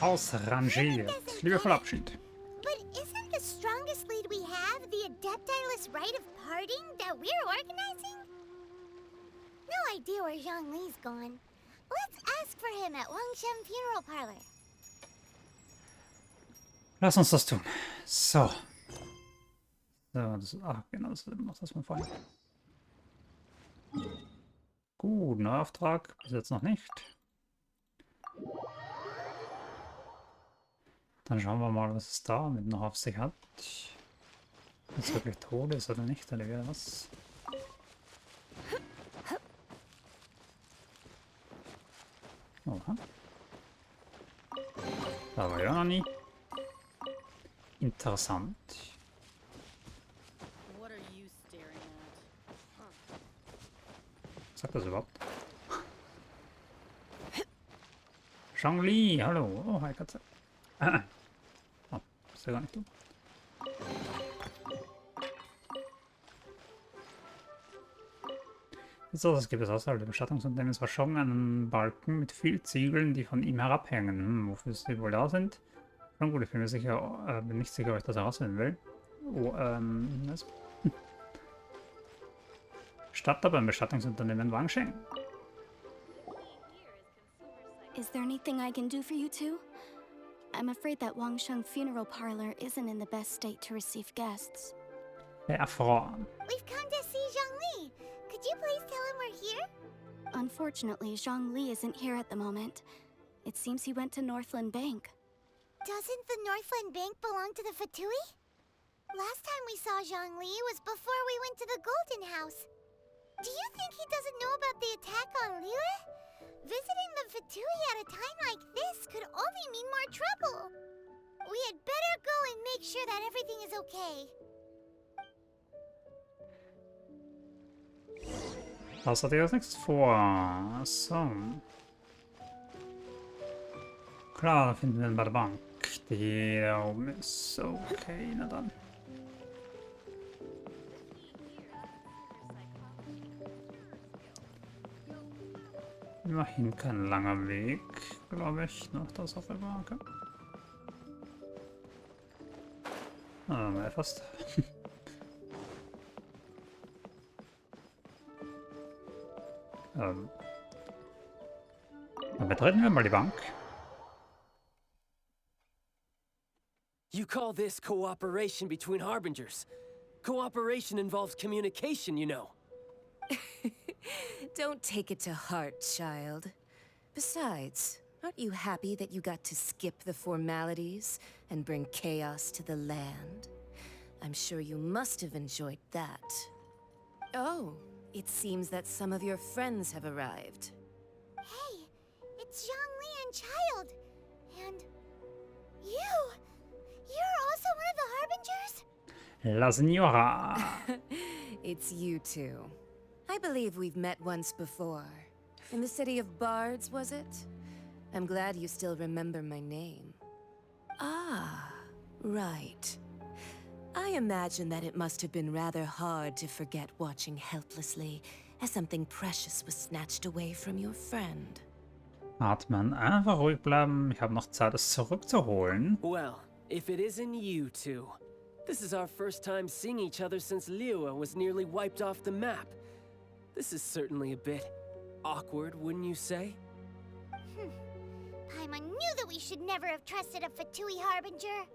Ausrangiert. Liebevoll Abschied. But isn't the strongest lead we have the Adeptiless Rite of Parting that we're organizing? No idea where Zhongli's gone. Let's ask for him at Wangshen Funeral Parlor. Lass uns das tun. So. So, das, ach, genau, das ist noch das von vorhin. Gut, neuer Auftrag. Bis jetzt noch nicht. Dann schauen wir mal, was es da mit noch auf sich hat. Ob es wirklich tot ist oder nicht, oder wie was. Oha. Da war ja noch nie. Interessant. Was sagt das überhaupt? Zhongli, hallo. Oh, hi Katze. Oh, ist ja gar nicht du. So, das gibt es außerhalb der Bestattungsunternehmens war schon einen Balken mit viel Ziegeln, die von ihm herabhängen. Wofür sie wohl da sind? Schon gut, ich bin mir sicher, bin nicht sicher, ob ich das herausfinden will. Oh, was? Bestatter beim Bestattungsunternehmen Wangshen. Is there anything I can do for you two? I'm afraid that Wangshen Funeral Parlor isn't in the best state to receive guests. Erfroren. We've come to see Zhongli. Could you please tell him we're here? Unfortunately, Zhongli isn't here at the moment. It seems he went to Northland Bank. Doesn't the Northland Bank belong to the Fatui? Last time we saw Zhongli was before we went to the Golden House. Do you think he doesn't know about the attack on Liyue? Visiting the Fatui at a time like this could only mean more trouble. We had better go and make sure that everything is okay. Was hat ihr als nächstes vor? So. Klar, da finden wir ihn bei der Bank. Die da oben ist. Okay, na dann. Immerhin kein langer Weg, glaube ich, nach der Sache-Bank. Fast. Dann betreten wir mal die Bank. You call this cooperation between harbingers? Cooperation involves communication, you know. Don't take it to heart, child. Besides, aren't you happy that you got to skip the formalities and bring chaos to the land? I'm sure you must have enjoyed that. Oh, it seems that some of your friends have arrived. Hey, it's Zhongli and Child. And you! You're also one of the Harbingers? La Signora. It's you two. I believe we've met once before. In the city of Bards, was it? I'm glad you still remember my name. Ah, right. I imagine that it must have been rather hard to forget watching helplessly as something precious was snatched away from your friend. Atmen, einfach ruhig bleiben. Ich habe noch Zeit, es zurückzuholen. Well, if it isn't you two. This is our first time seeing each other since Liyue was nearly wiped off the map. This is certainly a bit awkward, wouldn't you say? Paimon knew that we should never have trusted a Fatui Harbinger.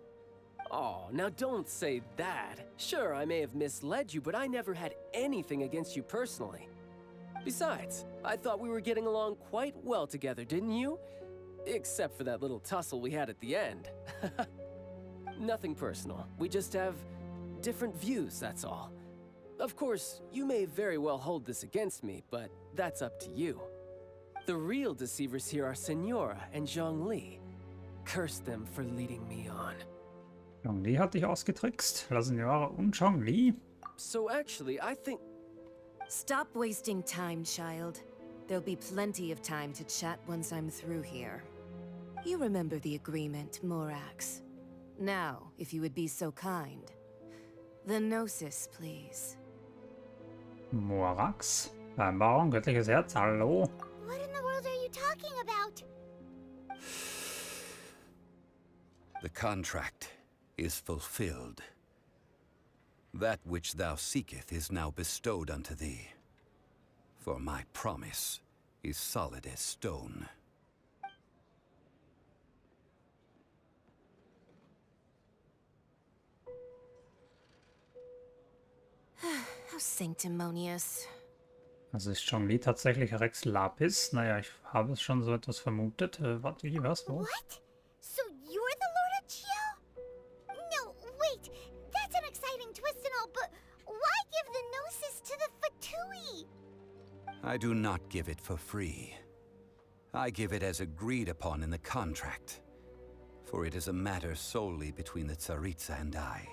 Oh, now don't say that. Sure, I may have misled you, but I never had anything against you personally. Besides, I thought we were getting along quite well together, didn't you? Except for that little tussle we had at the end. Nothing personal. We just have different views, that's all. Of course, you may very well hold this against me, but that's up to you. The real deceivers here are Senora and Zhongli. Curse them for leading me on. Zhongli hat dich ausgetrickst. La Signora und Zhongli. So actually, I think... Stop wasting time, child. There'll be plenty of time to chat once I'm through here. You remember the agreement, Morax. Now, if you would be so kind. The Gnosis, please. Morax. Vereinbarung, göttliches Herz, hallo. What in the world are you talking about? The contract is fulfilled. That which thou seeketh is now bestowed unto thee. For my promise is solid as stone. How sanctimonious. Also ist Zhongli tatsächlich Rex Lapis? Naja, ich habe es schon so etwas vermutet. Warte, wie, was, wo? What? So you're the Lord of Geo? No, wait. That's an exciting twist and all, but why give the Gnosis to the Fatui? I do not give it for free. I give it as agreed upon in the contract. For it is a matter solely between the Tsaritsa and I.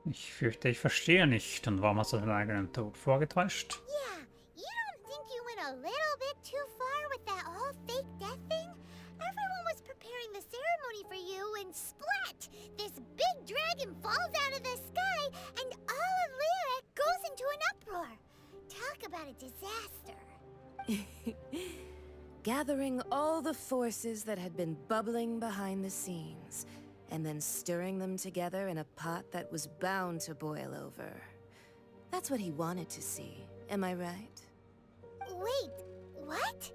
Ich fürchte, ich verstehe nicht. Und warum hast du deinen eigenen Tod vorgetäuscht? Yeah, you don't think you went a little bit too far with that whole fake death thing? Everyone was preparing the ceremony for you and splat! This big dragon falls out of the sky and all of Lyric goes into an uproar. Talk about a disaster. Gathering all the forces that had been bubbling behind the scenes, and then stirring them together in a pot that was bound to boil over. That's what he wanted to see, am I right? Wait, what?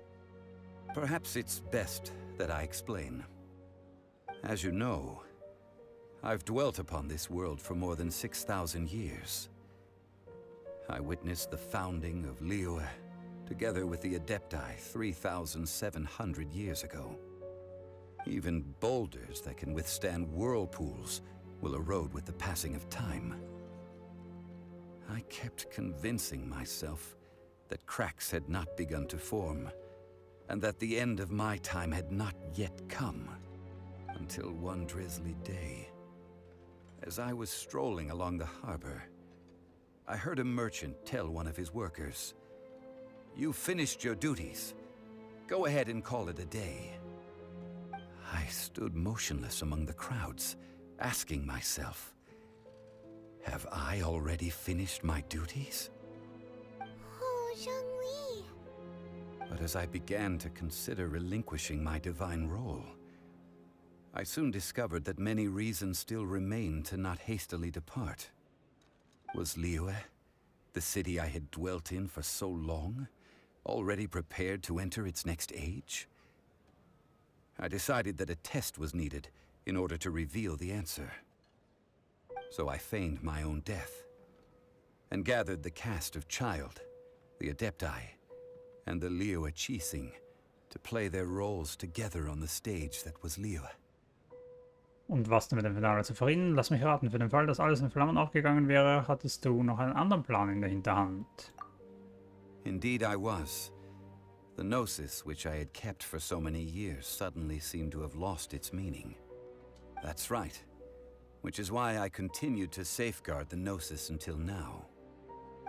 Perhaps it's best that I explain. As you know, I've dwelt upon this world for more than 6,000 years. I witnessed the founding of Liyue, together with the Adepti 3,700 years ago. Even boulders that can withstand whirlpools will erode with the passing of time. I kept convincing myself that cracks had not begun to form, and that the end of my time had not yet come. Until one drizzly day, as I was strolling along the harbor, I heard a merchant tell one of his workers, "You've finished your duties. Go ahead and call it a day." I stood motionless among the crowds, asking myself, have I already finished my duties? Oh, Zhongli. But as I began to consider relinquishing my divine role, I soon discovered that many reasons still remained to not hastily depart. Was Liyue, the city I had dwelt in for so long, already prepared to enter its next age? I decided that a test was needed in order to reveal the answer. So I feigned my own death, and gathered the cast of Child, the Adepti, and the Liyue Chising to play their roles together on the stage that was Liyue. Und was du mit dem Finale zu verrieten? Lass mich raten, für den Fall, dass alles in Flammen aufgegangen wäre, hattest du noch einen anderen Plan in der Hinterhand. Indeed I was. The Gnosis, which I had kept for so many years, suddenly seemed to have lost its meaning. That's right. Which is why I continued to safeguard the Gnosis until now.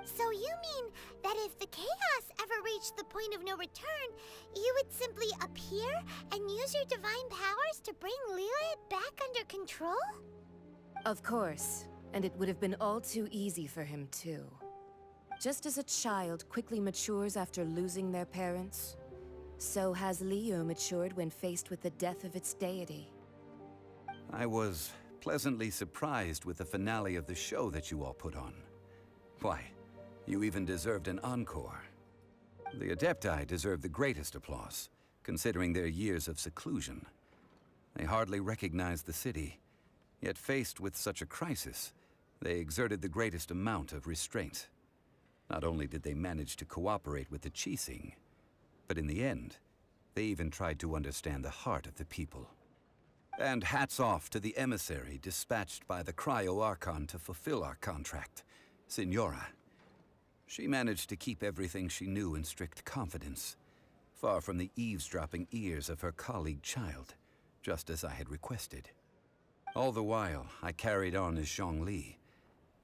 So you mean that if the chaos ever reached the point of no return, you would simply appear and use your divine powers to bring Liyue back under control? Of course, and it would have been all too easy for him too. Just as a child quickly matures after losing their parents, so has Liyue matured when faced with the death of its deity. I was pleasantly surprised with the finale of the show that you all put on. Why, you even deserved an encore. The Adepti deserve the greatest applause, considering their years of seclusion. They hardly recognized the city, yet faced with such a crisis, they exerted the greatest amount of restraint. Not only did they manage to cooperate with the Chising, but in the end, they even tried to understand the heart of the people. And hats off to the emissary dispatched by the Cryo-Archon to fulfill our contract, Signora. She managed to keep everything she knew in strict confidence, far from the eavesdropping ears of her colleague Child, just as I had requested. All the while, I carried on as Zhongli,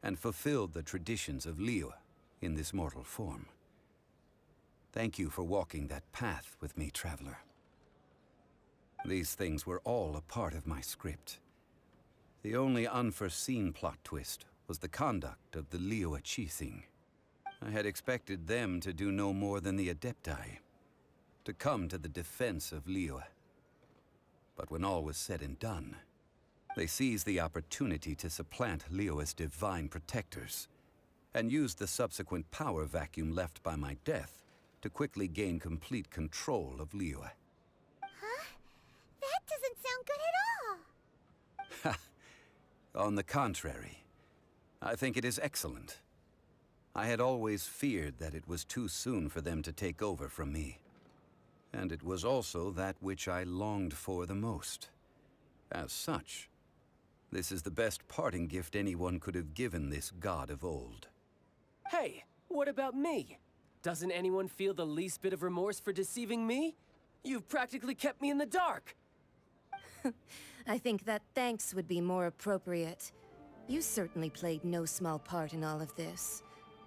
and fulfilled the traditions of Liyue in this mortal form. Thank you for walking that path with me, Traveler. These things were all a part of my script. The only unforeseen plot twist was the conduct of the Liyue Chising. I had expected them to do no more than the Adepti, to come to the defense of Liyue. But when all was said and done, They seized the opportunity to supplant Liyue's divine protectors, and used the subsequent power vacuum left by my death to quickly gain complete control of Liyue. Huh? That doesn't sound good at all. On the contrary, I think it is excellent. I had always feared that it was too soon for them to take over from me. And it was also that which I longed for the most. As such, this is the best parting gift anyone could have given this god of old. Hey, what about me? Doesn't anyone feel the least bit of remorse for deceiving me? You've practically kept me in the dark. I think that thanks would be more appropriate. You certainly played no small part in all of this,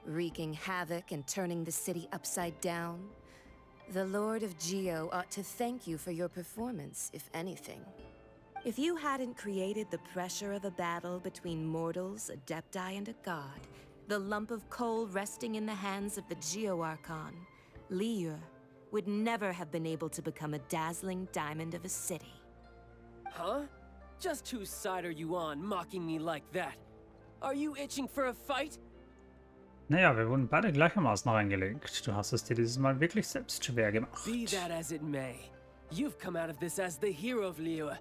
wreaking havoc and turning the city upside down. The Lord of Geo ought to thank you for your performance, if anything. If you hadn't created the pressure of a battle between mortals, adepti, and a god, the lump of coal resting in the hands of the Geo Archon, Liyue, would never have been able to become a dazzling diamond of a city. Huh? Just whose side are you on, mocking me like that? Are you itching for a fight? Naja, wir wurden beide gleichermaßen reingelegt. Du hast es dir dieses Mal wirklich selbst schwer gemacht. Be that as it may, you've come out of this as the hero of Liyue.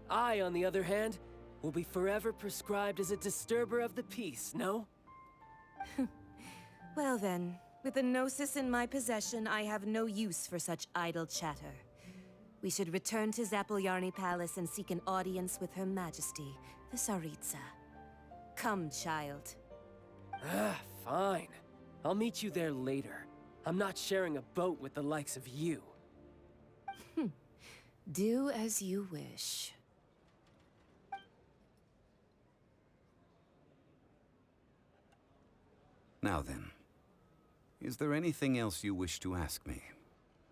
I, on the other hand, will be forever prescribed as a disturber of the peace, no? Well then, with the Gnosis in my possession, I have no use for such idle chatter. We should return to Zapoljarny Palace and seek an audience with Her Majesty, the Tsaritsa. Come, child. Fine. I'll meet you there later. I'm not sharing a boat with the likes of you. Do as you wish. Now then, is there anything else you wish to ask me?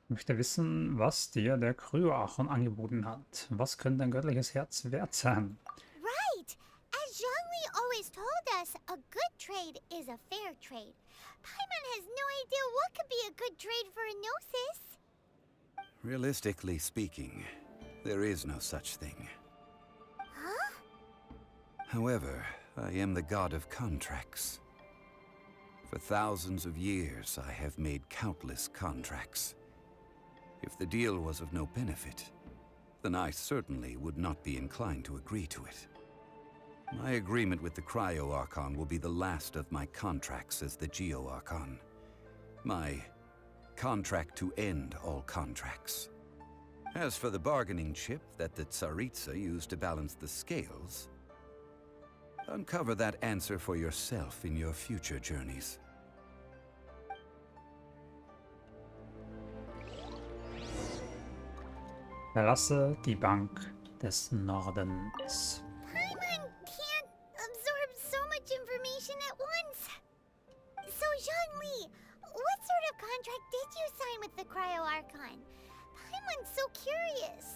Ich möchte wissen, was dir der Kryoarchon angeboten hat. Was könnte ein göttliches Herz wert sein? Right! As Zhongli always told us, a good trade is a fair trade. Paimon has no idea what could be a good trade for a Gnosis. Realistically speaking, there is no such thing. Huh? However, I am the god of contracts. For thousands of years, I have made countless contracts. If the deal was of no benefit, then I certainly would not be inclined to agree to it. My agreement with the Cryo Archon will be the last of my contracts as the Geo Archon. My contract to end all contracts. As for the bargaining chip that the Tsaritsa used to balance the scales, uncover that answer for yourself in your future journeys. Verlasse die Bank des Nordens. Paimon can't absorb so much information at once. So, Zhongli, what sort of contract did you sign with the Cryo Archon? Paimon's so curious.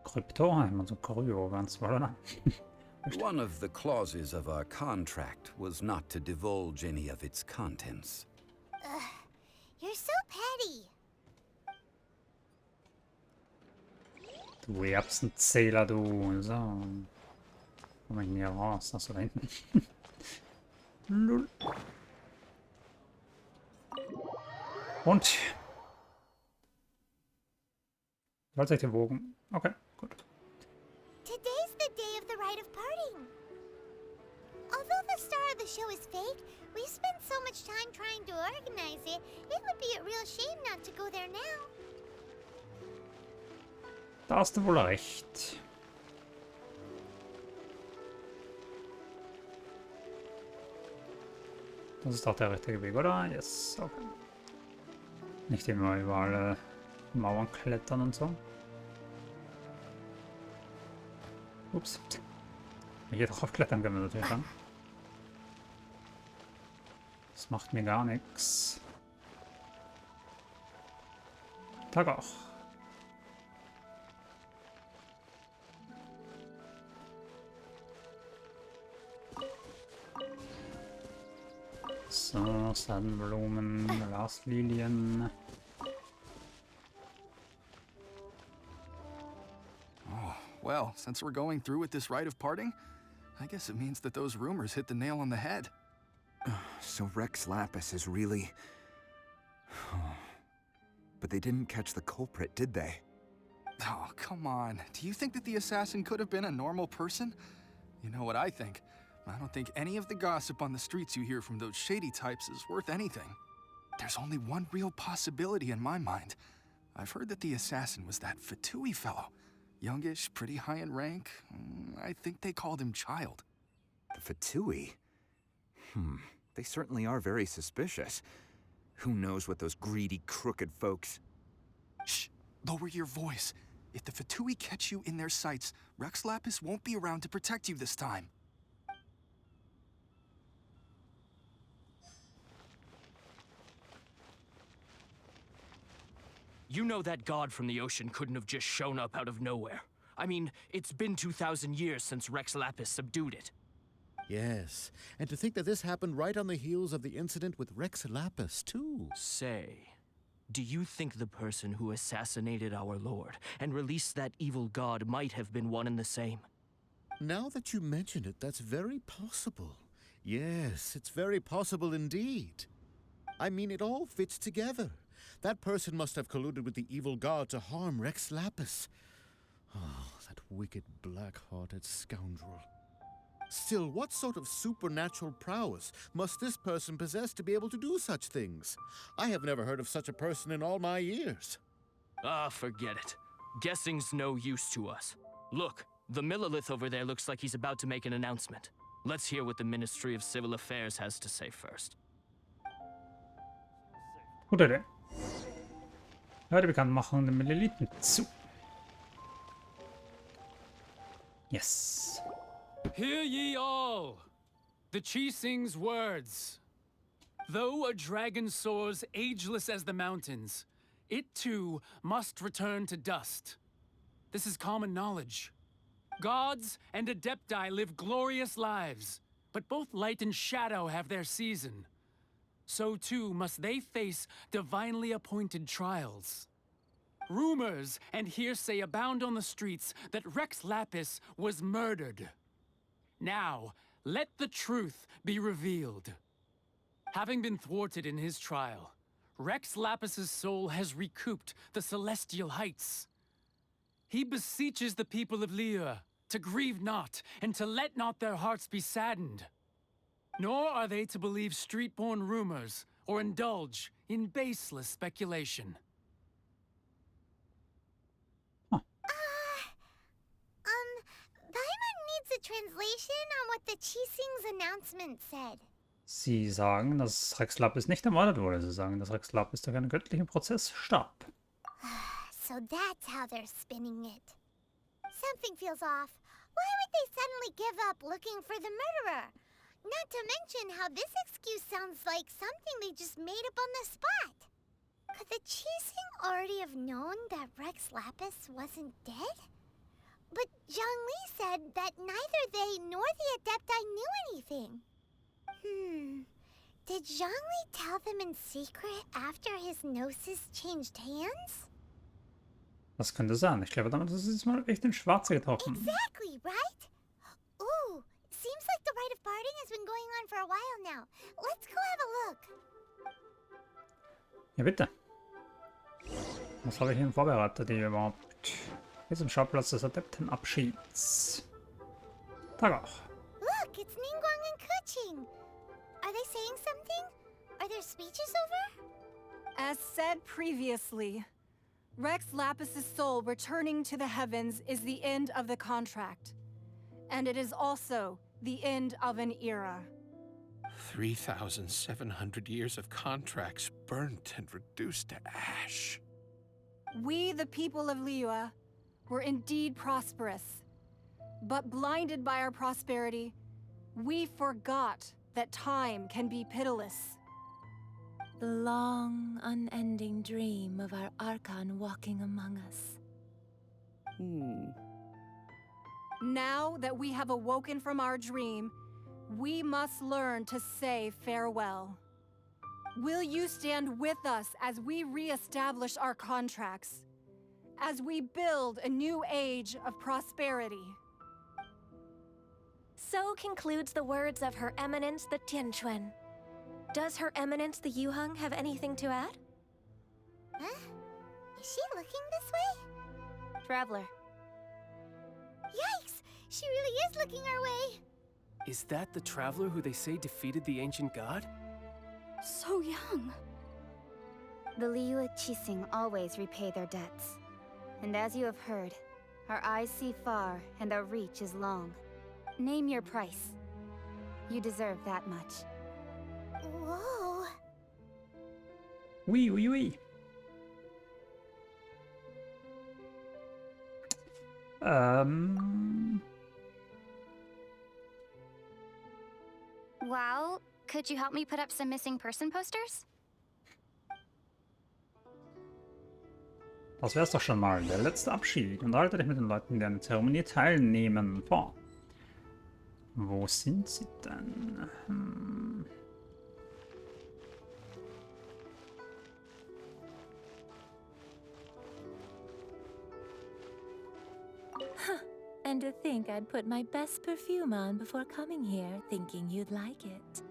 Krypto, also Kryo, ganz voilà. One of the clauses of our contract was not to divulge any of its contents. You're so petty. Du Erbsenzähler, du. So. Komm ich hier raus? Achso, da hinten. Lull. Und. Soll sich der Wogen. Okay, gut. Today's the day of the rite of parting. Although the star of the show is fake, we spent so much time trying to organize it, it would be a real shame not to go there now. Da hast du wohl recht. Das ist doch der richtige Weg, oder? Yes, okay. Nicht immer überall Mauern klettern und so. Ups. Hier drauf klettern können wir natürlich dann. Das macht mir gar nichts. Tag auch. So, Sandblumen, Glaslilien. Well, since we're going through with this rite of parting, I guess it means that those rumors hit the nail on the head. So Rex Lapis is really... But they didn't catch the culprit, did they? Oh, come on. Do you think that the assassin could have been a normal person? You know what I think. I don't think any of the gossip on the streets you hear from those shady types is worth anything. There's only one real possibility in my mind. I've heard that the assassin was that Fatui fellow. Youngish, pretty high in rank. I think they called him Child. The Fatui? They certainly are very suspicious. Who knows what those greedy, crooked folks... Shh! Lower your voice. If the Fatui catch you in their sights, Rex Lapis won't be around to protect you this time. You know that god from the ocean couldn't have just shown up out of nowhere. I mean, it's been 2,000 years since Rex Lapis subdued it. Yes, and to think that this happened right on the heels of the incident with Rex Lapis, too. Say, do you think the person who assassinated our lord and released that evil god might have been one and the same? Now that you mention it, that's very possible. Yes, it's very possible indeed. I mean, it all fits together. That person must have colluded with the evil god to harm Rex Lapis. Oh, that wicked, black-hearted scoundrel. Still, what sort of supernatural prowess must this person possess to be able to do such things? I have never heard of such a person in all my years. Ah, forget it. Guessing's no use to us. Look, the Millilith over there looks like he's about to make an announcement. Let's hear what the Ministry of Civil Affairs has to say first. Gute Idee. Hör die Bekanntmachung der Millilithen zu. Yes. Hear ye all, the Chising's words. Though a dragon soars ageless as the mountains, it too must return to dust. This is common knowledge. Gods and Adepti live glorious lives, but both light and shadow have their season. So too must they face divinely appointed trials. Rumors and hearsay abound on the streets that Rex Lapis was murdered. Now, let the truth be revealed. Having been thwarted in his trial, Rex Lapis's soul has recouped the celestial heights. He beseeches the people of Liyue to grieve not and to let not their hearts be saddened. Nor are they to believe street-born rumors or indulge in baseless speculation. Paimon needs a translation on what the Chising's announcement said. Sie sagen, dass Rex Lapis nicht ermordet wurde. Sie sagen, dass Rex Lapis durch einen göttlichen Prozess starb. So that's how they're spinning it. Something feels off. Why would they suddenly give up looking for the murderer? Not to mention how this excuse sounds like something they just made up on the spot. Could the Chising already have known that Rex Lapis wasn't dead? But Zhongli said that neither they nor the Adepti knew anything. Did Zhongli tell them in secret after his Gnosis changed hands? Das könnte sein. Ich glaube, damit ist es mal echt in Schwarze getroffen. Exactly, right? Ooh, seems like the rite of parting has been going on for a while now. Let's go have a look. Ja, bitte. Was habe ich Ihnen vorbereitet hier überhaupt? Hier ist im Schauplatz des Adeptenabschieds. Tag auch. Look, it's Ningguang and Keqing. Are they saying something? Are their speeches over? As said previously, Rex Lapis's soul returning to the heavens is the end of the contract. And it is also the end of an era. 3,700 years of contracts burnt and reduced to ash. We, the people of Liyue, were indeed prosperous. But blinded by our prosperity, we forgot that time can be pitiless. The long, unending dream of our Archon walking among us. Now that we have awoken from our dream, we must learn to say farewell. Will you stand with us as we re-establish our contracts? as we build a new age of prosperity. So concludes the words of Her Eminence the Tianquan. Does Her Eminence the Yuheng have anything to add? Huh? Is she looking this way? Traveler. Yikes! She really is looking our way! Is that the traveler who they say defeated the ancient god? So young. The Liyue Qixing always repay their debts. And as you have heard, our eyes see far and our reach is long. Name your price. You deserve that much. Whoa! Oui, oui, oui. Well, could you help me put up some missing person posters? Das wär's doch schon mal, der letzte Abschied. Unterhalte dich mit den Leuten, die an der Zeremonie teilnehmen. Boah. Wo sind sie denn? And to think I'd put my best perfume on before coming here, thinking you'd like it.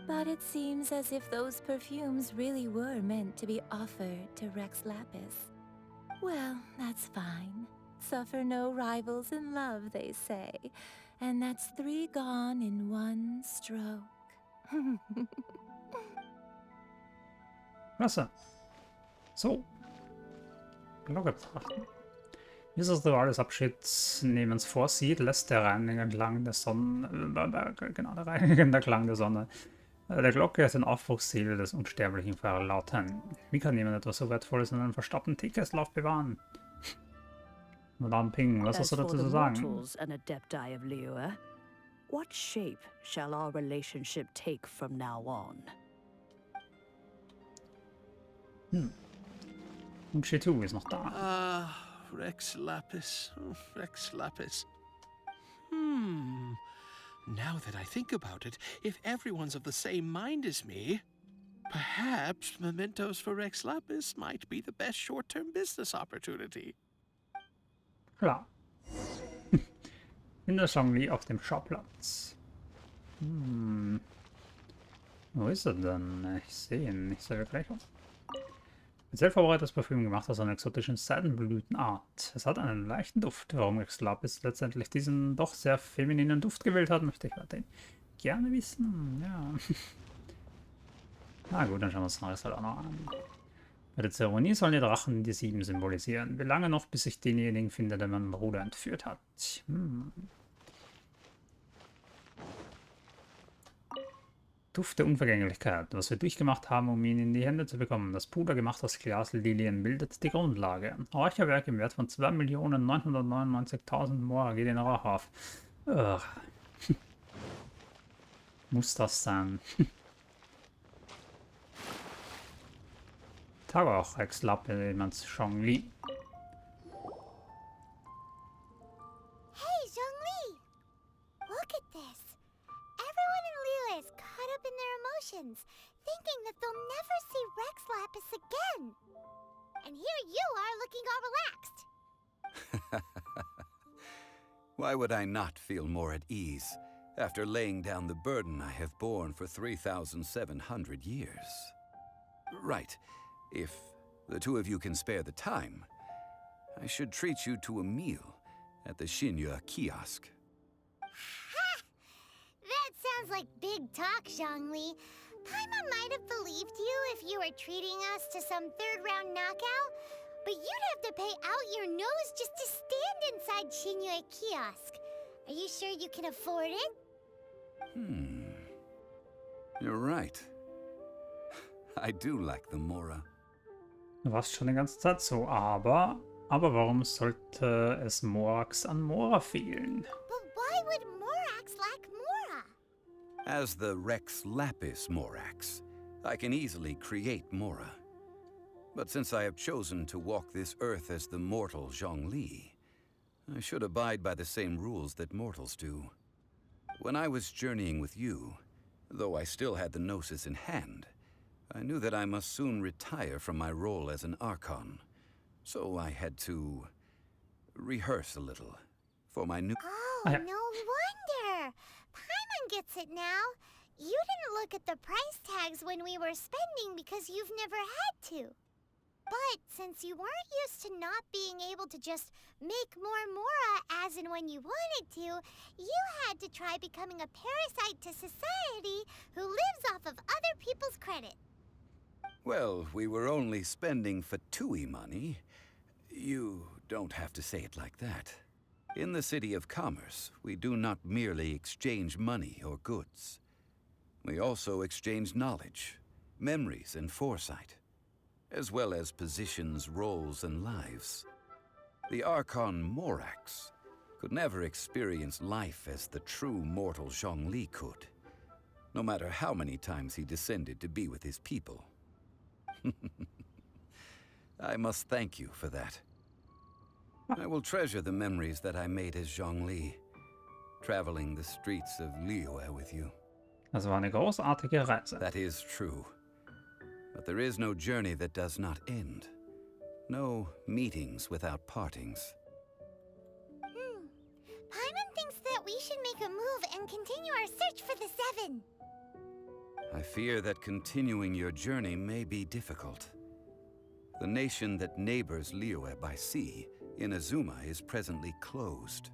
But it seems as if those perfumes really were meant to be offered to Rex Lapis. Well, that's fine. Suffer no rivals in love, they say. And that's 3 gone in 1 stroke. Klasse. So. Glocke betrachten. Wie es das Ritual des Abschiedsnehmens vorsieht, lässt der reinigende Klang der Sonne, der reinigende Klang der Sonne, der Glocke den Aufbruchsziel des Unsterblichen verlauten. Wie kann jemand etwas so Wertvolles in einem verstaubten Teekesslauf bewahren? Madame Ping, was hast du dazu zu sagen? Mortals and Adepti of Liyue, what shape shall our relationship take from now on? Und Shitu ist noch da. Rex Lapis. Oh, Rex Lapis. Now that I think about it, if everyone's of the same mind as me, perhaps mementos for Rex Lapis might be the best short-term business opportunity. Klar. In der Zhongli auf dem Schauplatz. Wo ist er denn? Ich sehe ihn nicht so wirklich. Speziell vorbereitetes Parfüm gemacht aus einer exotischen Seidenblütenart. Es hat einen leichten Duft. Warum Rex Lapis letztendlich diesen doch sehr femininen Duft gewählt hat, möchte ich weiterhin gerne wissen. Ja. Na gut, dann schauen wir uns den Rest halt auch noch an. Bei der Zeremonie sollen die Drachen die 7 symbolisieren. Wie lange noch, bis ich denjenigen finde, der meinen Bruder entführt hat? Duft der Unvergänglichkeit. Was wir durchgemacht haben, um ihn in die Hände zu bekommen. Das Puder gemacht aus Glaslilien bildet die Grundlage. Räucherwerk im Wert von 2.999.000 Mora geht in Rauch auf. Muss das sein? Tag auch, Rex Lapis Zhongli. Hey, Zhongli! Look at this. Everyone in Liyue is caught up in their emotions, thinking that they'll never see Rex Lapis again. And here you are looking all relaxed. Why would I not feel more at ease after laying down the burden I have borne for 3,700 years? Right. If the 2 of you can spare the time, I should treat you to a meal at the Xinyue kiosk. That sounds like big talk, Zhongli. Paimon might have believed you if you were treating us to some 3rd-round knockout, but you'd have to pay out your nose just to stand inside Xinyue kiosk. Are you sure you can afford it? You're right. I do like the Mora. Du warst schon die ganze Zeit so, aber warum sollte es Morax an Mora fehlen? But why would Morax lack Mora? As the Rex Lapis Morax, I can easily create Mora. But since I have chosen to walk this earth as the mortal Zhongli, I should abide by the same rules that mortals do. When I was journeying with you, though I still had the Gnosis in hand, I knew that I must soon retire from my role as an Archon, So I had to rehearse a little for my new... Oh, no wonder! Paimon gets it now. You didn't look at the price tags when we were spending because you've never had to. But since you weren't used to not being able to just make more mora as and when you wanted to, you had to try becoming a parasite to society who lives off of other people's credit. Well, we were only spending Fatui money. You don't have to say it like that. In the City of Commerce, we do not merely exchange money or goods. We also exchange knowledge, memories, and foresight, as well as positions, roles, and lives. The Archon Morax could never experience life as the true mortal Zhongli could, no matter how many times he descended to be with his people. I must thank you for that. I will treasure the memories that I made as Zhongli, traveling the streets of Liyue with you. Das war eine großartige Reise. That is true. But there is no journey that does not end. No meetings without partings. Paimon thinks that we should make a move and continue our search for the Seven. I fear that continuing your journey may be difficult. The nation that neighbors Liyue by sea, Inazuma, is presently closed.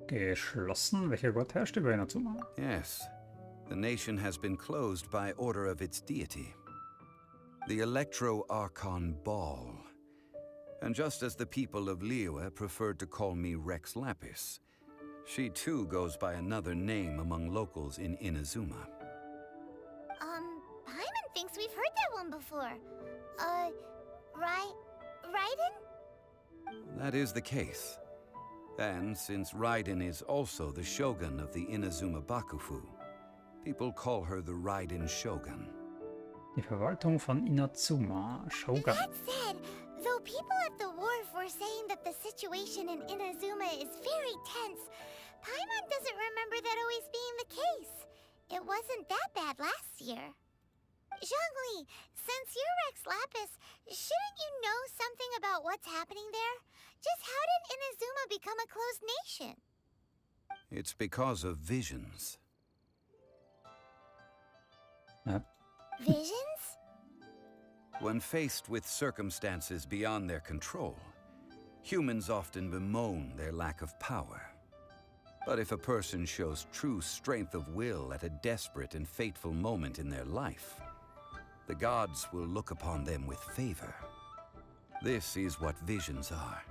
Geschlossen? Welcher Gott herrscht über Inazuma? Yes. The nation has been closed by order of its deity, the Electro-Archon Ball. And just as the people of Liyue preferred to call me Rex Lapis, she too goes by another name among locals in Inazuma. Paimon thinks we've heard that one before. Raiden? That is the case. And since Raiden is also the shogun of the Inazuma Bakufu, people call her the Raiden Shogun. Die Verwaltung von Inazuma, Shogun. That said, though people at the wharf were saying that the situation in Inazuma is very tense, Paimon doesn't remember that always being the case. It wasn't that bad last year. Zhongli, since you're Rex Lapis, shouldn't you know something about what's happening there? Just how did Inazuma become a closed nation? It's because of visions. Visions? When faced with circumstances beyond their control, humans often bemoan their lack of power. But if a person shows true strength of will at a desperate and fateful moment in their life, the gods will look upon them with favor. This is what visions are.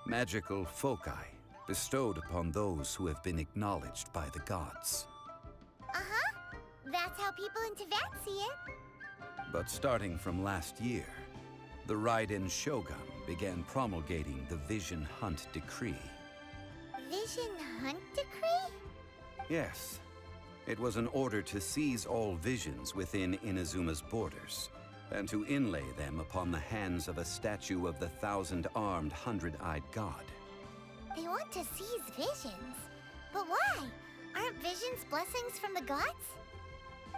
Magical foci bestowed upon those who have been acknowledged by the gods. That's how people in Tibet see it. But starting from last year, the Raiden Shogun began promulgating the Vision Hunt Decree. Vision Hunt Decree? Yes. It was an order to seize all visions within Inazuma's borders, and to inlay them upon the hands of a statue of the thousand-armed, hundred-eyed god. They want to seize visions? But why? Aren't visions blessings from the gods?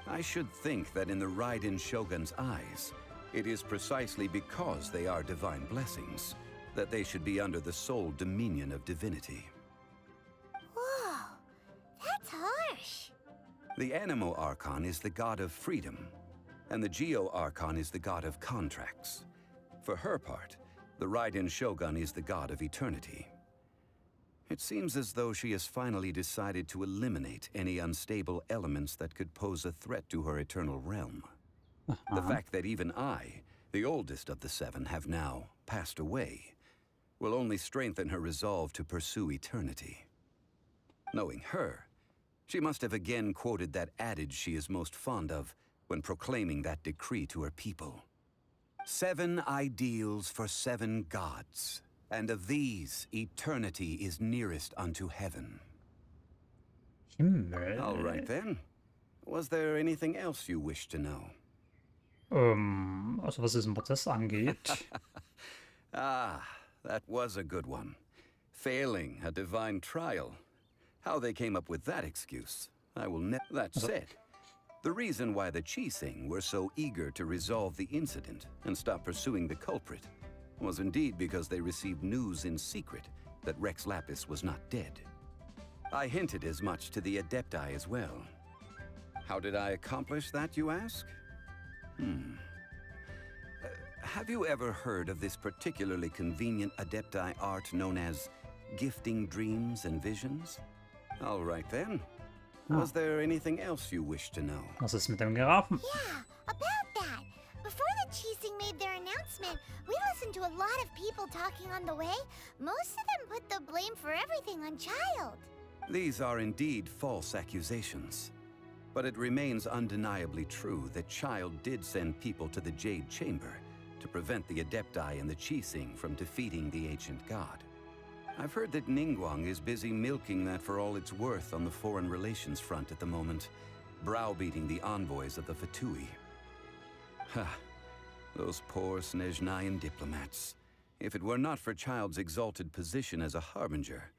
I should think that in the Raiden Shogun's eyes, it is precisely because they are divine blessings that they should be under the sole dominion of divinity. Whoa, that's harsh. The Animo Archon is the god of freedom, and the Geo Archon is the god of contracts. For her part, the Raiden Shogun is the god of eternity. It seems as though she has finally decided to eliminate any unstable elements that could pose a threat to her eternal realm. The fact that even I, the oldest of the seven, have now passed away, will only strengthen her resolve to pursue eternity. Knowing her, she must have again quoted that adage she is most fond of when proclaiming that decree to her people. 7 ideals for 7 gods. And of these, eternity is nearest unto heaven. All right then. Was there anything else you wish to know? Also was diesen Prozess angeht. That was a good one. Failing a divine trial. How they came up with that excuse, I will never... That said, the reason why the Qixing were so eager to resolve the incident and stop pursuing the culprit was indeed because they received news in secret that Rex Lapis was not dead. I hinted as much to the Adepti as well. How did I accomplish that, you ask? Have you ever heard of this particularly convenient Adepti art known as gifting dreams and visions? All right then. Was there anything else you wish to know? Was ist mit dem Giraffen? Yeah, about that. Before the Chising made their announcement, we listened to a lot of people talking on the way. Most of them put the blame for everything on Child. These are indeed false accusations. But it remains undeniably true that Child did send people to the Jade Chamber to prevent the Adepti and the Chising from defeating the ancient god. I've heard that Ningguang is busy milking that for all it's worth on the foreign relations front at the moment, browbeating the envoys of the Fatui. Ha! Those poor Snezhnayan diplomats. If it were not for Child's exalted position as a harbinger,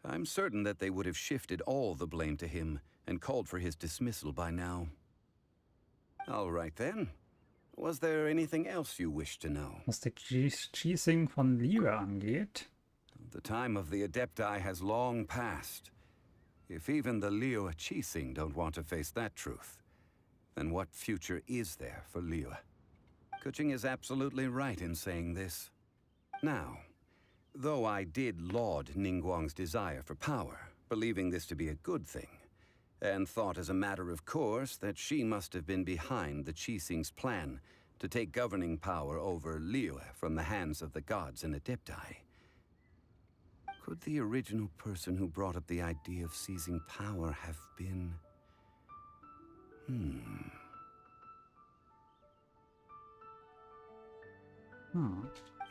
I'm certain that they would have shifted all the blame to him and called for his dismissal by now. All right then. Was there anything else you wish to know? Was die Chising von Liyue angeht? The time of the Adepti has long passed. If even the Liyue Chising don't want to face that truth, then what future is there for Liyue? Kuching is absolutely right in saying this. Now, though I did laud Ningguang's desire for power, believing this to be a good thing, and thought as a matter of course that she must have been behind the Chising's plan to take governing power over Liyue from the hands of the gods and Adepti. Could the original person who brought up the idea of seizing power have been...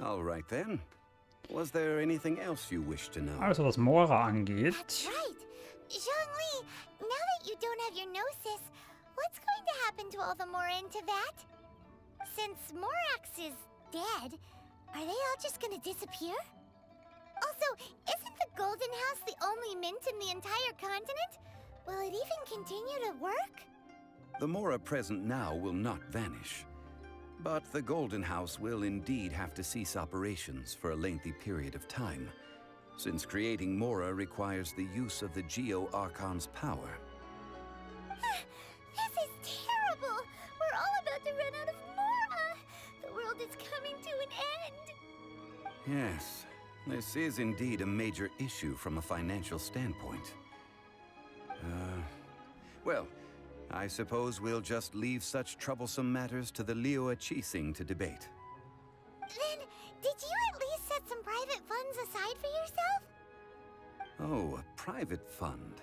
All right then. Was there anything else you wish to know? Also was Mora angeht. That's right. Zhongli, now that you don't have your gnosis, what's going to happen to all the Mora in Teyvat? Since Morax is dead, are they all just gonna disappear? Also, isn't the Golden House the only mint in the entire continent? Will it even continue to work? The Mora present now will not vanish. But the Golden House will indeed have to cease operations for a lengthy period of time, since creating Mora requires the use of the Geo-Archon's power. This is terrible! We're all about to run out of Mora! The world is coming to an end! Yes, this is indeed a major issue from a financial standpoint. Well, I suppose we'll just leave such troublesome matters to the Liyue Chising to debate. Then, did you at least set some private funds aside for yourself? Oh, a private fund.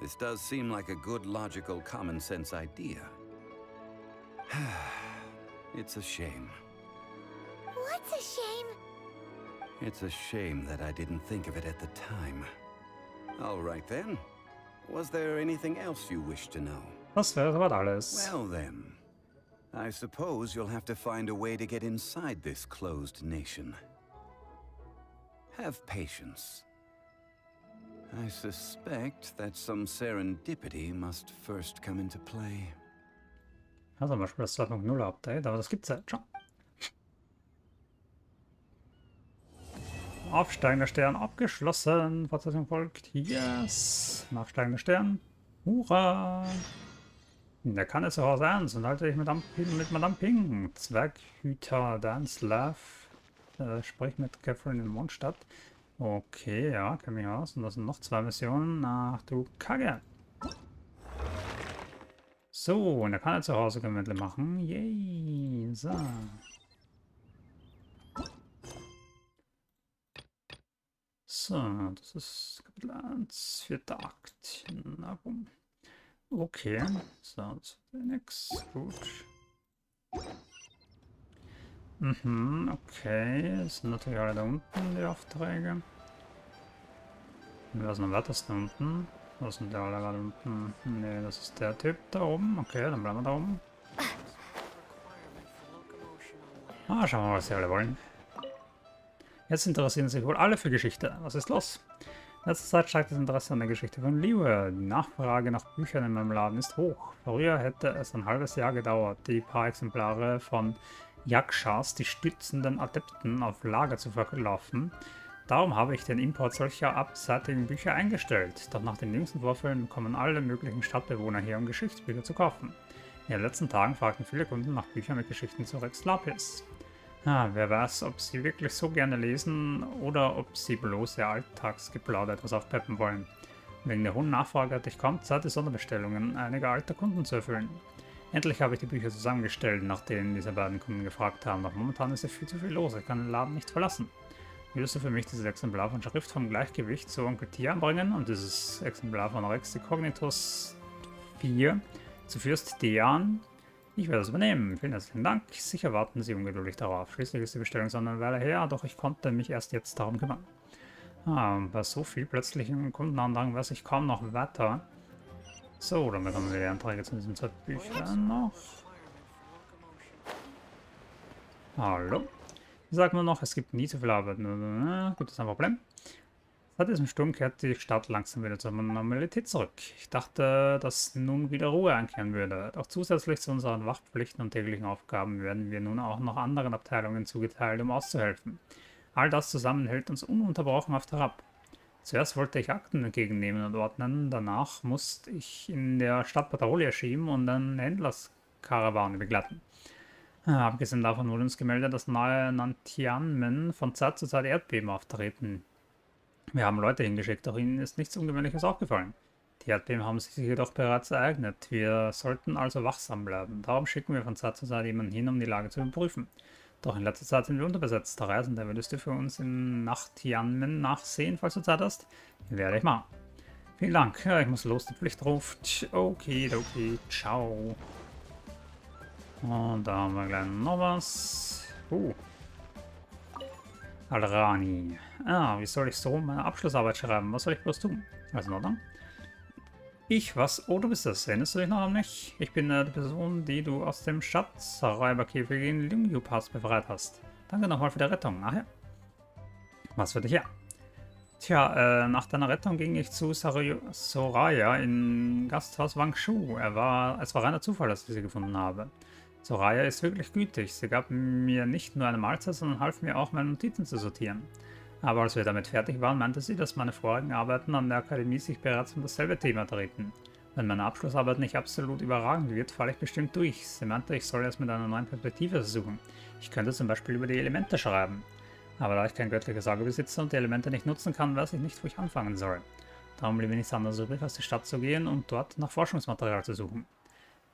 This does seem like a good, logical, common-sense idea. It's a shame. What's a shame? It's a shame that I didn't think of it at the time. All right then. Was there anything else you wish to know? Das wäre soweit alles. Well then, I suppose you'll have to find a way to get inside this closed nation. Have patience. I suspect that some serendipity must first come into play. Ja, zum Beispiel das 2.0 Update, aber das gibt's ja jetzt schon. Aufsteigender Stern abgeschlossen. Fortsetzung folgt. Yes. Nachsteigender Stern. Hurra. In der Kanne zu Hause 1 und halte ich mit Madame Ping. Zwerghüter Danslav. Sprich mit Catherine in Mondstadt. Okay, ja, kenne mich aus. Und das sind noch 2 Missionen nach Kage. So, in der Kanne zu Hause können wir endlich machen. Yay. So. So, das ist Kapitel 1, 4. Akt. Na, bumm. Okay, so, das ist nix. Gut. Okay. Das sind natürlich alle da unten, die Aufträge. Wer ist am weitesten unten? Was sind die alle gerade unten? Ne, das ist der Typ da oben. Okay, dann bleiben wir da oben. Schauen wir mal, was sie alle wollen. Jetzt interessieren sich wohl alle für Geschichte. Was ist los? In letzter Zeit steigt das Interesse an der Geschichte von Liyue. Die Nachfrage nach Büchern in meinem Laden ist hoch. Früher hätte es ein halbes Jahr gedauert, die paar Exemplare von Yakshas, die stützenden Adepten, auf Lager zu verlaufen. Darum habe ich den Import solcher abseitigen Bücher eingestellt. Doch nach den jüngsten Vorfällen kommen alle möglichen Stadtbewohner her, um Geschichtsbücher zu kaufen. In den letzten Tagen fragten viele Kunden nach Büchern mit Geschichten zu Rex Lapis. Wer weiß, ob sie wirklich so gerne lesen oder ob sie bloß ihr Alltagsgeplauder etwas aufpeppen wollen. Wegen der hohen Nachfrage hatte ich kaum Zeit, die Sonderbestellungen einiger alter Kunden zu erfüllen. Endlich habe ich die Bücher zusammengestellt, nach denen diese beiden Kunden gefragt haben, doch momentan ist ja viel zu viel los, ich kann den Laden nicht verlassen. Würdest du für mich dieses Exemplar von Schrift vom Gleichgewicht zu Onkel T anbringen und dieses Exemplar von Rex Decognitus 4 zu Fürst Dean? Ich werde es übernehmen. Vielen herzlichen Dank. Sicher warten Sie ungeduldig darauf. Schließlich ist die Bestellung schon eine Weile her, doch ich konnte mich erst jetzt darum kümmern. Bei so viel plötzlichen Kundenandrang weiß ich kaum noch weiter. So, dann bekommen wir die Anträge zu diesen 2 Büchern noch. Hallo? Wie sagt man noch, es gibt nie zu viel Arbeit. Gibt es ein Problem? Seit diesem Sturm kehrt die Stadt langsam wieder zur Normalität zurück. Ich dachte, dass nun wieder Ruhe einkehren würde. Doch zusätzlich zu unseren Wachpflichten und täglichen Aufgaben werden wir nun auch noch anderen Abteilungen zugeteilt, um auszuhelfen. All das zusammen hält uns ununterbrochen oft herab. Zuerst wollte ich Akten entgegennehmen und ordnen, danach musste ich in der Stadt Patrouille schieben und eine Händlerskarawane begleiten. Abgesehen davon wurde uns gemeldet, dass nahe Nantianmen von Zeit zu Zeit Erdbeben auftreten. Wir haben Leute hingeschickt, doch ihnen ist nichts Ungewöhnliches aufgefallen. Die Erdbeben haben sich jedoch bereits ereignet. Wir sollten also wachsam bleiben. Darum schicken wir von Zeit zu Zeit jemanden hin, um die Lage zu überprüfen. Doch in letzter Zeit sind wir unterbesetzt. Der Reisende, würdest du für uns in Nantianmen nachsehen, falls du Zeit hast? Werde ich machen. Vielen Dank. Ja, ich muss los, die Pflicht ruft. Okay, ciao. Und da haben wir gleich noch was. Alrani. Wie soll ich so meine Abschlussarbeit schreiben? Was soll ich bloß tun? Also in Ordnung. Du bist das. Erinnerst du dich noch an mich? Ich bin die Person, die du aus dem Schatzräuberkäfig in Lingyu Pass befreit hast. Danke nochmal für die Rettung. Nachher. Was für dich her? Tja, nach deiner Rettung ging ich zu Soraya in Gasthaus Wangshu. Es war reiner Zufall, dass ich sie gefunden habe. Soraya ist wirklich gütig. Sie gab mir nicht nur eine Mahlzeit, sondern half mir auch, meine Notizen zu sortieren. Aber als wir damit fertig waren, meinte sie, dass meine vorigen Arbeiten an der Akademie sich bereits um dasselbe Thema drehten. Wenn meine Abschlussarbeit nicht absolut überragend wird, falle ich bestimmt durch. Sie meinte, ich soll es mit einer neuen Perspektive versuchen. Ich könnte zum Beispiel über die Elemente schreiben. Aber da ich kein göttliches Auge besitze und die Elemente nicht nutzen kann, weiß ich nicht, wo ich anfangen soll. Darum blieb mir nichts anderes übrig, als die Stadt zu gehen und dort nach Forschungsmaterial zu suchen.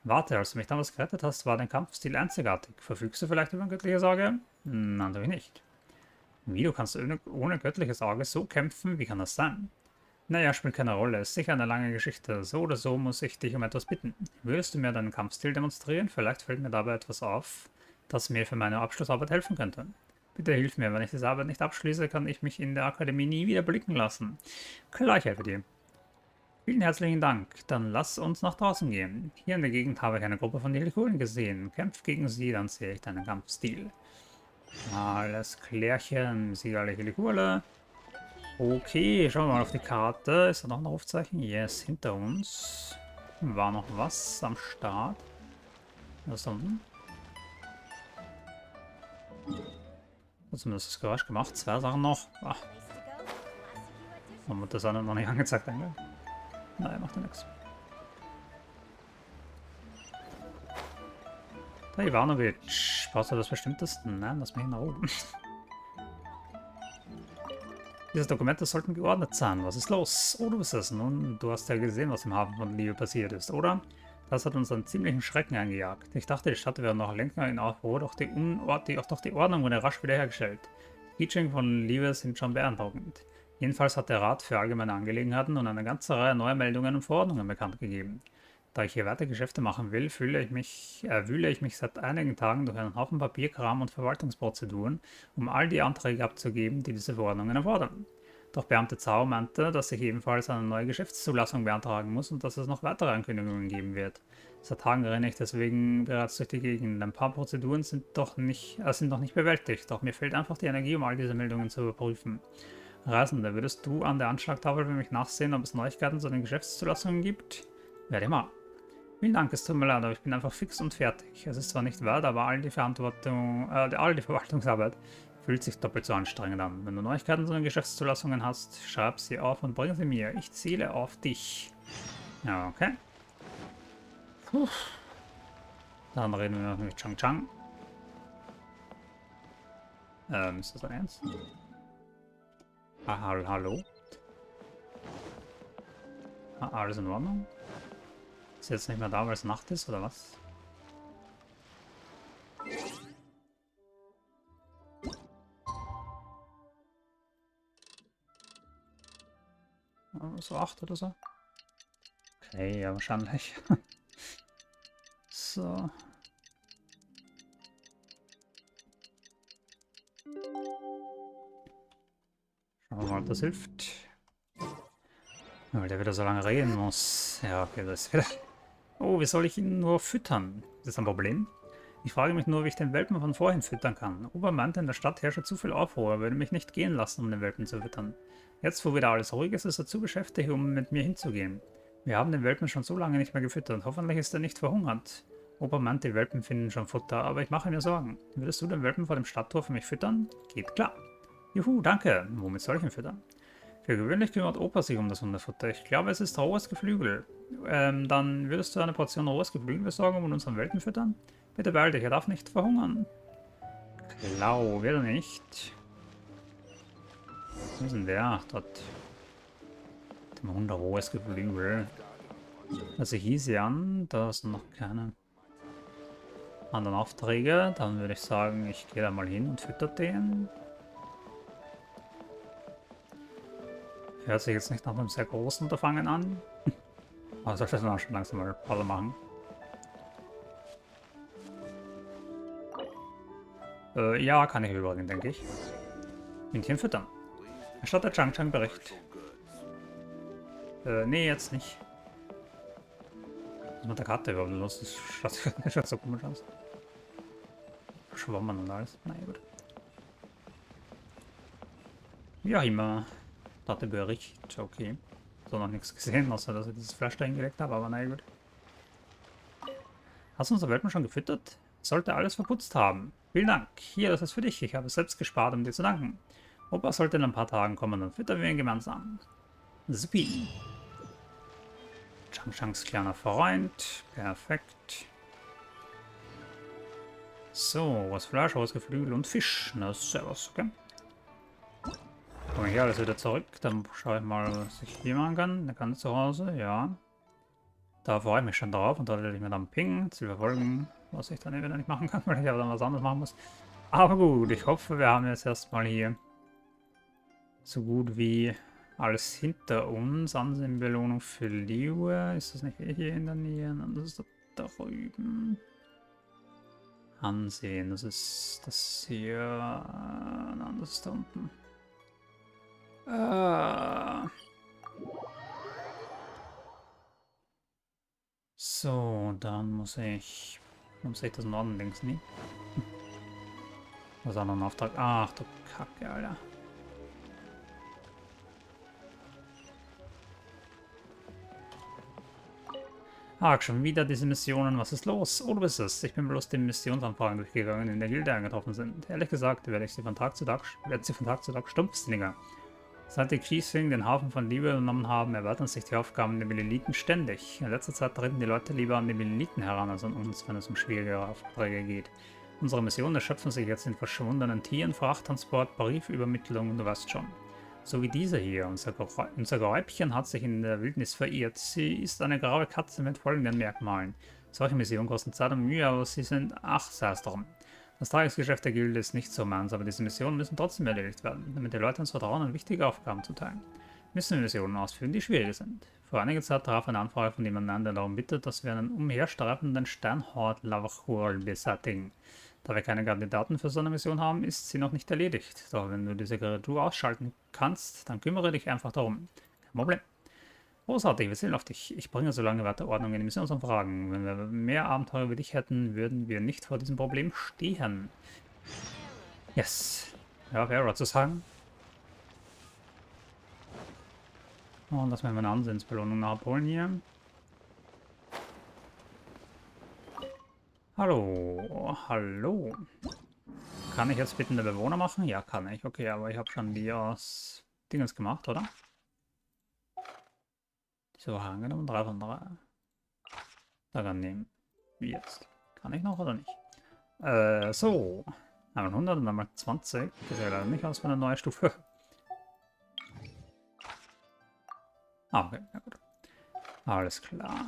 Warte, als du mich damals gerettet hast, war dein Kampfstil einzigartig. Verfügst du vielleicht über ein göttliches Auge? Nein, natürlich nicht. Wie, du kannst ohne göttliches Auge so kämpfen? Wie kann das sein? Naja, spielt keine Rolle. Ist sicher eine lange Geschichte. So oder so muss ich dich um etwas bitten. Würdest du mir deinen Kampfstil demonstrieren? Vielleicht fällt mir dabei etwas auf, das mir für meine Abschlussarbeit helfen könnte. Bitte hilf mir. Wenn ich diese Arbeit nicht abschließe, kann ich mich in der Akademie nie wieder blicken lassen. Klar, ich helfe dir. Vielen herzlichen Dank. Dann lass uns nach draußen gehen. Hier in der Gegend habe ich eine Gruppe von Helikulen gesehen. Kämpf gegen sie, dann sehe ich deinen Kampfstil. Alles klärchen. Siegale Helikule. Okay, schauen wir mal auf die Karte. Ist da noch ein Rufzeichen? Yes, hinter uns. War noch was am Start? Was da unten? Hat zumindest das Geräusch gemacht. 2 Sachen noch. Warum wird das andere noch nicht angezeigt eigentlich? Nein, macht ja nichts. Der Ivanovic. Brauchst du das Bestimmteste? Nein, lass mich nach oben. Diese Dokumente sollten geordnet sein. Was ist los? Oh, du bist es. Nun, du hast ja gesehen, was im Hafen von Liyue passiert ist, oder? Das hat uns einen ziemlichen Schrecken eingejagt. Ich dachte, die Stadt wäre noch länger in Aufruhr, doch die Ordnung wurde rasch wiederhergestellt. Die Teaching von Liyue sind schon beeindruckend. Jedenfalls hat der Rat für allgemeine Angelegenheiten nun eine ganze Reihe neuer Meldungen und Verordnungen bekannt gegeben. Da ich hier weiter Geschäfte machen will, wühle ich mich seit einigen Tagen durch einen Haufen Papierkram und Verwaltungsprozeduren, um all die Anträge abzugeben, die diese Verordnungen erfordern. Doch Beamte Zhao meinte, dass ich ebenfalls eine neue Geschäftszulassung beantragen muss und dass es noch weitere Ankündigungen geben wird. Seit Tagen renne ich deswegen bereits durch die Gegend. Ein paar Prozeduren sind noch nicht bewältigt, doch mir fehlt einfach die Energie, um all diese Meldungen zu überprüfen. Reisende, würdest du an der Anschlagtafel für mich nachsehen, ob es Neuigkeiten zu den Geschäftszulassungen gibt? Werde ich mal. Vielen Dank, es tut mir leid, aber ich bin einfach fix und fertig. Es ist zwar nicht wert, aber all die Verwaltungsarbeit fühlt sich doppelt so anstrengend an. Wenn du Neuigkeiten zu den Geschäftszulassungen hast, schreib sie auf und bring sie mir. Ich zähle auf dich. Ja, okay. Puh. Dann reden wir noch mit Chang Chang. Ist das dein Ernst? Ah, hallo? Ah, alles in Ordnung? Ist jetzt nicht mehr da, weil es Nacht ist, oder was? So 8 oder so? Okay, ja, wahrscheinlich. So. Schauen wir mal, ob das hilft. Weil der wieder so lange reden muss. Ja, okay, das ist wieder... Oh, wie soll ich ihn nur füttern? Ist das ein Problem? Ich frage mich nur, wie ich den Welpen von vorhin füttern kann. Ober meinte, in der Stadt herrsche zu viel Aufruhr, er würde mich nicht gehen lassen, um den Welpen zu füttern. Jetzt, wo wieder alles ruhig ist, ist er zu beschäftigt, um mit mir hinzugehen. Wir haben den Welpen schon so lange nicht mehr gefüttert. Hoffentlich ist er nicht verhungert. Opa meint, die Welpen finden schon Futter, aber ich mache mir Sorgen. Würdest du den Welpen vor dem Stadttor für mich füttern? Geht klar. Juhu, danke. Womit soll ich ihn füttern? Für gewöhnlich kümmert Opa sich um das Hundefutter. Ich glaube, es ist rohes Geflügel. Dann würdest du eine Portion rohes Geflügel besorgen und unseren Welpen füttern? Bitte beeil dich, er darf nicht verhungern. Klau, will er nicht. Wo ist denn der? Ach, dort. Dem Hund rohes Geflügel. Also hieß sie an, da sind noch keine anderen Aufträge. Dann würde ich sagen, ich gehe da mal hin und fütter den. Hört sich jetzt nicht nach einem sehr großen Unterfangen an. Aber sollte das dann schon langsam mal Pause machen. Ja, kann ich überbringen, denke ich. Hündchen füttern. Erstattet Chang Chang Bericht. Nee, jetzt nicht. Was ist mit der Karte überhaupt los? Das schaut so komisch aus. Schwammen und alles. Na ja, gut. Wie auch immer. Karte Bericht, okay. So noch nichts gesehen, außer dass ich dieses Fleisch da hingelegt habe, aber na ja, gut. Hast du unser Welpen schon gefüttert? Sollte alles verputzt haben. Vielen Dank. Hier, das ist für dich. Ich habe es selbst gespart, um dir zu danken. Opa sollte in ein paar Tagen kommen, dann füttern wir ihn gemeinsam. Supi. Chang Changs kleiner Freund. Perfekt. So, was Fleisch, was Geflügel und Fisch. Na, servus, okay. Komme ich hier alles wieder zurück. Dann schaue ich mal, was ich hier machen kann. Der kann zu Hause, ja. Da freue ich mich schon drauf und da werde ich mir dann pingen, zu verfolgen, was ich dann wieder nicht machen kann, weil ich aber dann was anderes machen muss. Aber gut, ich hoffe, wir haben jetzt erstmal hier so gut wie alles hinter uns. Ansehen-Belohnung für Liue. Ist das nicht hier in der Nähe? Das ist da drüben. Ansehen, das ist das hier. Nein, das ist da unten. So, dann muss ich... Warum sehe ich das Norden links nie? Was ist auch noch ein Auftrag? Ach du Kacke, Alter. Ach, schon wieder diese Missionen. Was ist los? Oh, du bist es. Ich bin bloß den Missionsanfragen durchgegangen, die in der Gilde eingetroffen sind. Ehrlich gesagt, werden sie von Tag zu Tag stumpfsinniger. Seit die Kiesling den Hafen von Liebe übernommen haben, erweitern sich die Aufgaben der Meleliten ständig. In letzter Zeit treten die Leute lieber an die Meleliten heran als an uns, wenn es um schwierigere Aufträge geht. Unsere Missionen erschöpfen sich jetzt in verschwundenen Tieren, Frachttransport, Briefübermittlung und du weißt schon. So wie diese hier. Unser Gräubchen hat sich in der Wildnis verirrt. Sie ist eine graue Katze mit folgenden Merkmalen. Solche Missionen kosten Zeit und Mühe, aber sie sind... Ach, sei es drum. Das Tagesgeschäft der Gilde ist nicht so meins, aber diese Missionen müssen trotzdem erledigt werden, damit die Leute uns vertrauen und wichtige Aufgaben zuteilen. Müssen wir Missionen ausführen, die schwierig sind. Vor einiger Zeit traf eine Anfrage von jemandem an, der darum bittet, dass wir einen umherstreifenden Steinhort-Lavachurl beseitigen. Da wir keine Kandidaten für so eine Mission haben, ist sie noch nicht erledigt. Doch wenn du diese Kreatur ausschalten kannst, dann kümmere dich einfach darum. Kein Problem. Großartig, wir sehen auf dich. Ich bringe so lange weiter Ordnung in die Missionsanfragen. Wenn wir mehr Abenteuer wie dich hätten, würden wir nicht vor diesem Problem stehen. Yes. Ja, Error zu sagen. Und lass mir meine Ansehensbelohnung nachholen hier. Hallo, hallo. Kann ich jetzt bitte eine Bewohner machen? Ja, kann ich. Okay, aber ich habe schon die aus Dingens gemacht, oder? So, angenommen, 3 von 3. Daran nehmen wir jetzt. Kann ich noch oder nicht? So. Einmal 100 und einmal 20. Das sieht leider nicht aus für eine neue Stufe. Ah, okay, ja gut. Alles klar.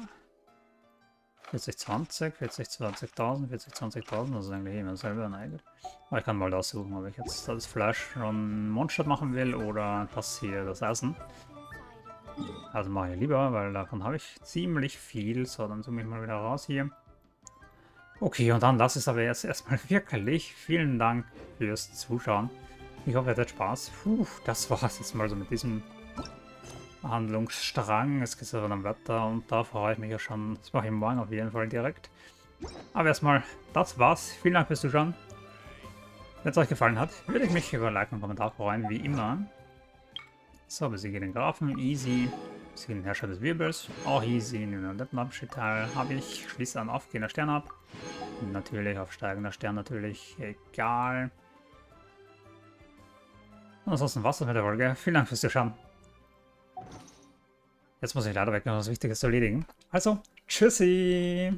40, 20, 40, 20.000, 40, 20.000, das ist eigentlich immer dasselbe, nein. Aber ich kann mal aussuchen, ob ich jetzt das Fleisch schon Mondstadt machen will oder das hier, das Essen. Also mache ich lieber, weil davon habe ich ziemlich viel. So, dann zoome ich mal wieder raus hier. Okay, und dann lasse ich es aber jetzt erstmal wirklich. Vielen Dank fürs Zuschauen. Ich hoffe, ihr hattet Spaß. Puh, das war es jetzt mal so mit diesem Handlungsstrang. Es geht aber am Wetter und da freue ich mich ja schon. Das mache ich morgen auf jeden Fall direkt. Aber erstmal, das war's. Vielen Dank fürs Zuschauen. Wenn es euch gefallen hat, würde ich mich über ein Like und Kommentar freuen, wie immer. So, besiege den Grafen, easy. Besiege den Herrscher des Wirbels, auch easy. Den letzten Abschiedteil habe ich. Schließe an aufgehender Stern ab. Und natürlich aufsteigender Stern, natürlich egal. Und ansonsten war's das mit der Folge. Vielen Dank fürs Zuschauen. Jetzt muss ich leider weg, noch was Wichtiges zu erledigen. Also, tschüssi!